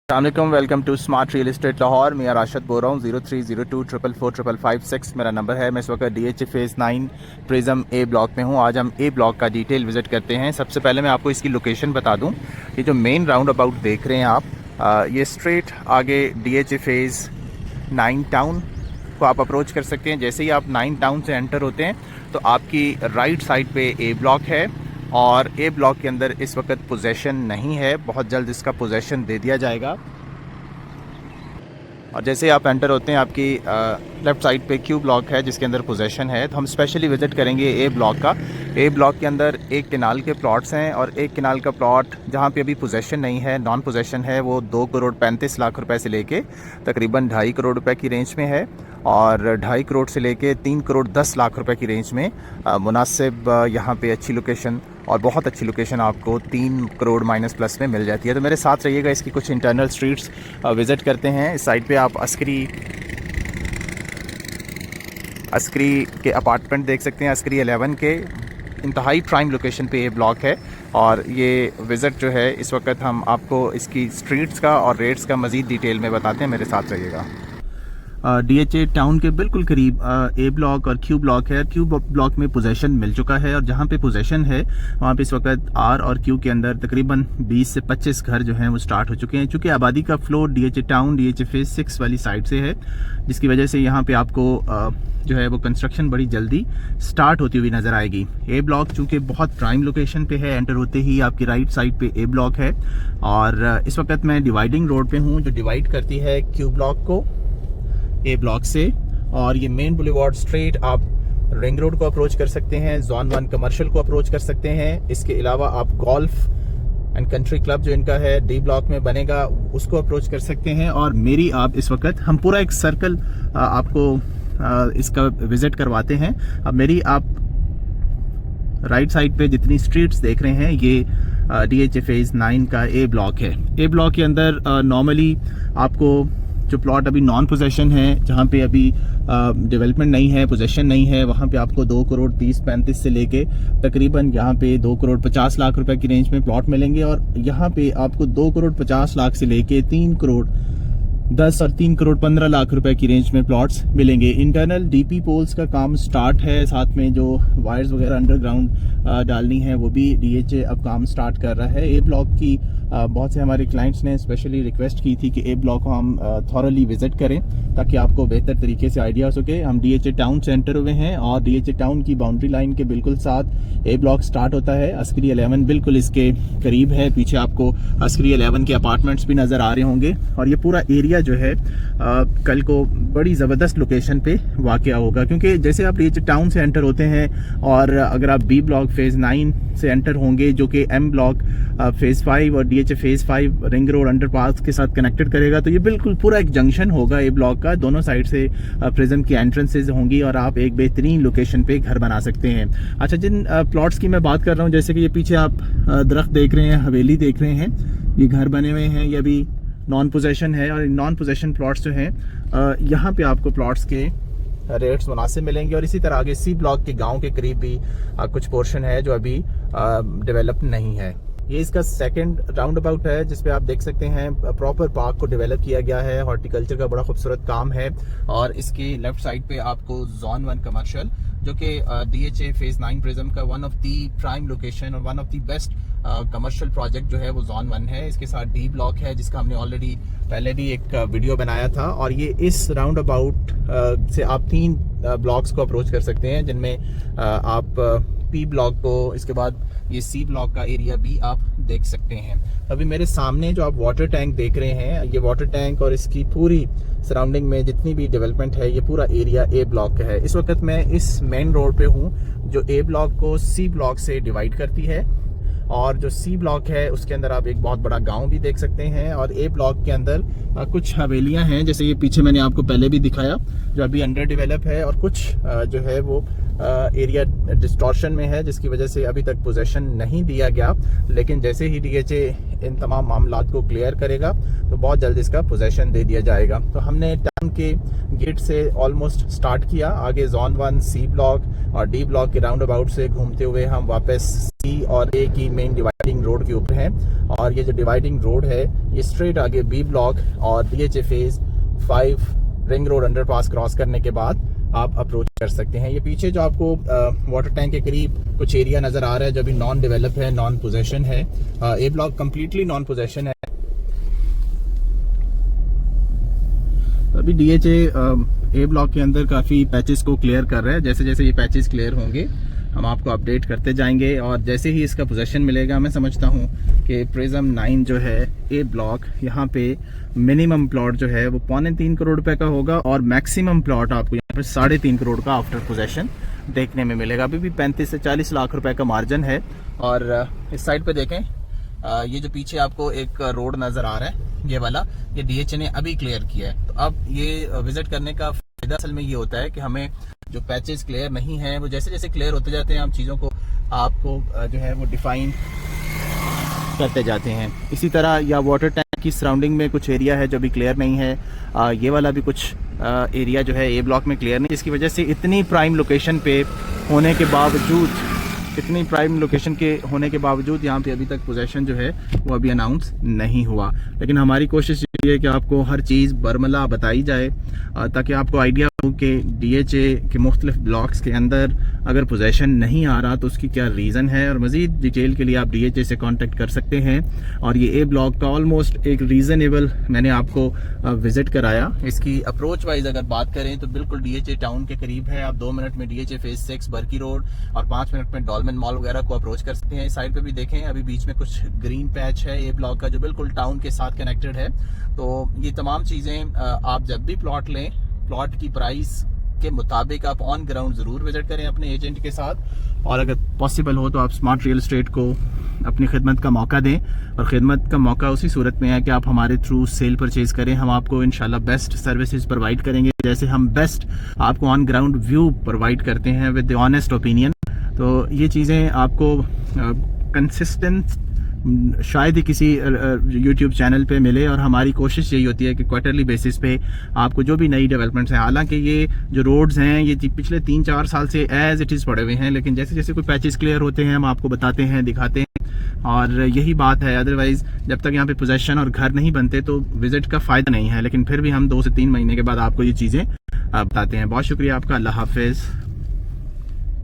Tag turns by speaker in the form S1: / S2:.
S1: अस्सलामुअलैकुम, welcome to smart real estate Lahore. मैं राशिद बोल रहा हूँ। 0302444556 मेरा नंबर है। मैं इस वक्त DHA फेज़ 9 प्रिज्म ए ब्लॉक में हूँ। आज हम ए ब्लॉक का डिटेल विज़िट करते हैं। सबसे पहले मैं आपको इसकी लोकेशन बता दूँ। ये जो मेन राउंड अबाउट देख रहे हैं आप, ये स्ट्रेट आगे DHA फेज़ 9 टाउन को आप अप्रोच कर सकते हैं। जैसे ही आप 9 टाउन से एंटर होते हैं तो आपकी राइट साइड पे ए ब्लॉक है और ए ब्लॉक के अंदर इस वक्त पोजेशन नहीं है, बहुत जल्द इसका पोजेशन दे दिया जाएगा। और जैसे आप एंटर होते हैं आपकी लेफ़्ट साइड पे क्यू ब्लॉक है जिसके अंदर पोजेशन है। तो हम स्पेशली विज़िट करेंगे ए ब्लॉक का। ए ब्लॉक के अंदर एक किनाल के प्लॉट्स हैं और एक किनाल का प्लॉट जहाँ पे अभी पोजेशन नहीं है, नॉन पोजेशन है, वो 2 करोड़ 35 लाख रुपए से लेके तकरीबन 2.5 करोड़ रुपए की रेंज में है और 2.5 करोड़ से लेके 3 करोड़ 10 लाख रुपए की रेंज में मुनासिब यहाँ पे अच्छी लोकेशन और बहुत अच्छी लोकेशन आपको 3 करोड़ माइनस प्लस में मिल जाती है। तो मेरे साथ रहिएगा, इसकी कुछ इंटरनल स्ट्रीट्स विज़िट करते हैं। इस साइड पे आप अस्करी के अपार्टमेंट देख सकते हैं। अस्करी 11 के इंतहाई प्राइम लोकेशन पे ये ब्लॉक है और ये विज़िट जो है इस वक्त हम आपको इसकी स्ट्रीट्स का और रेट्स का मज़ीद डिटेल में बताते हैं। मेरे साथ रहिएगा। DHA टाउन के बिल्कुल करीब ए ब्लॉक और क्यू ब्लॉक है। क्यू ब्लॉक में पोजेशन मिल चुका है और जहाँ पे पोजेशन है वहाँ पे इस वक्त आर और क्यू के अंदर तकरीबन 20 से 25 घर जो हैं वो स्टार्ट हो चुके हैं। चूँकि आबादी का flow DHA town DHA phase 6 वाली साइड से है, जिसकी वजह से यहाँ पे आपको जो है वो कंस्ट्रक्शन बड़ी जल्दी स्टार्ट होती हुई नज़र आएगी। ए ब्लॉक चूँकि बहुत प्राइम लोकेशन पे है, एंटर होते ही आपकी राइट साइड पे ए ब्लॉक है और इस वक्त मैं डिवाइडिंग रोड पे हूँ जो डिवाइड करती है क्यू ब्लॉक को ए ब्लॉक से। और ये मेन बुलेवार्ड स्ट्रेट आप रिंग रोड को अप्रोच कर सकते हैं, जोन 1 कमर्शियल को अप्रोच कर सकते हैं। इसके अलावा आप गोल्फ एंड कंट्री क्लब जो इनका है डी ब्लॉक में बनेगा उसको अप्रोच कर सकते हैं। और मेरी आप इस वक्त हम पूरा एक सर्कल आपको इसका विजिट करवाते हैं। अब मेरी आप राइट साइड पे जितनी स्ट्रीट्स देख रहे हैं ये DHA फेज़ 9 का ए ब्लॉक है। ए ब्लॉक के अंदर नॉर्मली आपको जो प्लॉट अभी नॉन पोजेशन है, जहाँ पे अभी डेवलपमेंट नहीं है, पोजेशन नहीं है, वहाँ पे आपको 2 करोड़ 30-35 से लेके तकरीबन यहाँ पे 2 करोड़ 50 लाख रुपए की रेंज में प्लॉट मिलेंगे। और यहाँ पे आपको 2 करोड़ 50 लाख से लेके 3 करोड़ 10 और 3 करोड़ 15 लाख रुपए की रेंज में प्लॉट्स मिलेंगे। इंटरनल DP पोल्स का काम स्टार्ट है, साथ में जो वायर्स वगैरह अंडरग्राउंड डालनी है वो भी DHA अब काम स्टार्ट कर रहा है। ए ब्लॉक की बहुत से हमारे क्लाइंट्स ने स्पेशली रिक्वेस्ट की थी कि ए ब्लॉक को हम थॉरली विजिट करें ताकि आपको बेहतर तरीके से आइडिया हो सके। हम DHA टाउन से एंटर हुए हैं और DHA टाउन की बाउंड्री लाइन के बिल्कुल साथ ए ब्लॉक स्टार्ट होता है। अस्करी 11 बिल्कुल इसके करीब है। पीछे आपको अस्करी 11 के अपार्टमेंट्स भी नज़र आ रहे होंगे और ये पूरा एरिया जो है कल को बड़ी ज़बरदस्त लोकेशन पे वाक़या होगा, क्योंकि जैसे आप DHA टाउन से एंटर होते हैं और अगर आप B ब्लॉक फेज़ 9 से एंटर होंगे जो कि M ब्लॉक फेज़ 5 और DHA phase 5 ring road underpass के साथ कनेक्टेड करेगा, तो ये बिल्कुल पूरा एक जंक्शन होगा ए ब्लॉक का। दोनों साइड से प्रिज्म की एंट्रेंसेज होंगी और आप एक बेहतरीन लोकेशन पे घर बना सकते हैं। अच्छा, जिन प्लॉट्स की मैं बात कर रहा हूँ, जैसे कि ये पीछे आप दरख्त देख रहे हैं, हवेली देख रहे हैं, ये घर बने हुए हैं, ये अभी नॉन पोजेशन है। और नॉन पोजेशन प्लॉट्स जो हैं यहाँ पे आपको प्लॉट्स के रेट्स मुनासिब मिलेंगे। और इसी तरह आगे C ब्लॉक के गांव के करीब भी कुछ पोर्शन है जो अभी डेवलप नहीं है। ये इसका सेकंड राउंड अबाउट है जिसपे आप देख सकते हैं प्रॉपर पार्क को डेवलप किया गया है, हॉर्टिकल्चर का बड़ा खूबसूरत काम है। और इसकी लेफ्ट साइड पे आपको जोन 1 कमर्शियल जो कि DHA फेज़ 9 प्रिज्म का one of the prime location और one of the best commercial project जो है वो जोन 1 है। इसके साथ D ब्लॉक है जिसका हमने ऑलरेडी पहले भी एक वीडियो बनाया था। और ये इस राउंड अबाउट से आप 3 ब्लॉक्स को अप्रोच कर सकते हैं, जिनमें आप P ब्लॉक को, इसके बाद ये C ब्लॉक का एरिया भी आप देख सकते हैं। अभी मेरे सामने जो आप वाटर टैंक देख रहे हैं, ये वाटर टैंक और इसकी पूरी सराउंडिंग में जितनी भी डेवलपमेंट है ये पूरा एरिया ए ब्लॉक का है। इस वक्त मैं इस मेन रोड पे हूँ जो ए ब्लॉक को C ब्लॉक से डिवाइड करती है और जो C ब्लॉक है उसके अंदर आप एक बहुत बड़ा गांव भी देख सकते हैं। और ए ब्लॉक के अंदर कुछ हवेलियां हैं, जैसे ये पीछे मैंने आपको पहले भी दिखाया, जो अभी अंडर डेवलप है। और कुछ जो है वो एरिया डिस्टॉर्शन में है जिसकी वजह से अभी तक पोजेशन नहीं दिया गया, लेकिन जैसे ही DHA इन तमाम मामलात को क्लियर करेगा तो बहुत जल्द इसका पोजेशन दे दिया जाएगा। तो हमने टाउन के गेट से ऑलमोस्ट स्टार्ट किया, आगे जोन 1 सी ब्लॉक और डी ब्लॉक के राउंड अबाउट से घूमते हुए हम वापस सी और ए की मेन डिवाइडिंग रोड के ऊपर हैं। और ये जो डिवाइडिंग रोड है ये स्ट्रेट आगे बी ब्लॉक और DHA phase 5 ring road underpass cross करने के बाद आप अप्रोच कर सकते हैं। ये पीछे जो आपको वाटर टैंक के करीब कुछ एरिया नज़र आ रहा है जो अभी नॉन डेवलप है, नॉन पोजेशन है। ए ब्लॉक कम्प्लीटली नॉन पोजेशन है। अभी DHA ए ब्लॉक के अंदर काफ़ी पैचेस को क्लियर कर रहा है। जैसे जैसे ये पैचेस क्लियर होंगे हम आपको अपडेट करते जाएंगे और जैसे ही इसका पोजेशन मिलेगा मैं समझता हूँ कि प्रिज्म 9 जो है ए ब्लॉक यहाँ पे मिनिमम प्लॉट जो है वो 3.25 करोड़ रुपए का होगा और मैक्सिमम प्लॉट आपको यहाँ पर 3.5 करोड़ का आफ्टर पोजेशन देखने में मिलेगा। अभी भी 35 से 40 लाख रुपए का मार्जिन है। और इस साइड पे देखें, ये जो पीछे आपको एक रोड नज़र आ रहा है ये वाला, ये DHA ने अभी क्लियर किया है। तो अब ये विजिट करने का फायदा असल में ये होता है कि हमें जो पैचेस क्लियर नहीं है वो जैसे जैसे क्लियर होते जाते हैं हम चीज़ों को आपको जो है वो डिफाइन करते जाते हैं। इसी तरह या वाटर टैंक की सराउंडिंग में कुछ एरिया है जो अभी क्लियर नहीं है। ये वाला भी कुछ एरिया जो है ए ब्लॉक में क्लियर नहीं, जिसकी वजह से इतनी प्राइम लोकेशन पे होने के बावजूद यहाँ पे अभी तक पोजेशन जो है वो अभी अनाउंस नहीं हुआ। लेकिन हमारी कोशिश ये है कि आपको हर चीज़ बरमला बताई जाए ताकि आपको आइडिया हो कि DHA के मुख्तलिफ ब्लॉक्स के अंदर अगर पोजेशन नहीं आ रहा तो उसकी क्या रीज़न है। और मज़ीद डिटेल के लिए आप DHA से कांटेक्ट कर सकते हैं। और ये ए ब्लॉक का ऑलमोस्ट एक रीज़नेबल मैंने आपको विज़िट कराया। इसकी अप्रोच वाइज अगर बात करें तो बिल्कुल DHA टाउन के करीब है। आप 2 मिनट में DHA फेज 6 बर्की रोड और 5 मिनट में डॉल्मेन मॉल वगैरह को अप्रोच कर सकते हैं। इस साइड पे भी देखें, अभी बीच में कुछ ग्रीन पैच है ए ब्लॉक का जो बिल्कुल टाउन के साथ कनेक्टेड है। तो ये तमाम चीज़ें आप जब भी प्लॉट लें, प्लॉट की प्राइस के मुताबिक आप ऑन ग्राउंड ज़रूर विजिट करें अपने एजेंट के साथ। और अगर पॉसिबल हो तो आप स्मार्ट रियल एस्टेट को अपनी खिदमत का मौका दें। और ख़िदमत का मौका उसी सूरत में है कि आप हमारे थ्रू सेल परचेज़ करें। हम आपको इंशाल्लाह बेस्ट सर्विसेज प्रोवाइड करेंगे, जैसे हम बेस्ट आपको ऑन ग्राउंड व्यू प्रोवाइड करते हैं विद द ऑनेस्ट ओपिनियन। तो ये चीज़ें आपको कंसिस्टेंट शायद ही किसी YouTube चैनल पे मिले। और हमारी कोशिश यही होती है कि क्वार्टरली बेसिस पे आपको जो भी नई डेवलपमेंट्स हैं, हालांकि ये जो रोड्स हैं ये पिछले 3-4 साल से एज इट इज़ पड़े हुए हैं, लेकिन जैसे जैसे कोई पैचेस क्लियर होते हैं हम आपको बताते हैं, दिखाते हैं। और यही बात है, अदरवाइज़ जब तक यहाँ पे पोजेशन और घर नहीं बनते तो विजिट का फ़ायदा नहीं है। लेकिन फिर भी हम 2 से 3 महीने के बाद आपको ये चीज़ें बताते हैं। बहुत शुक्रिया आपका। अल्लाह हाफिज़।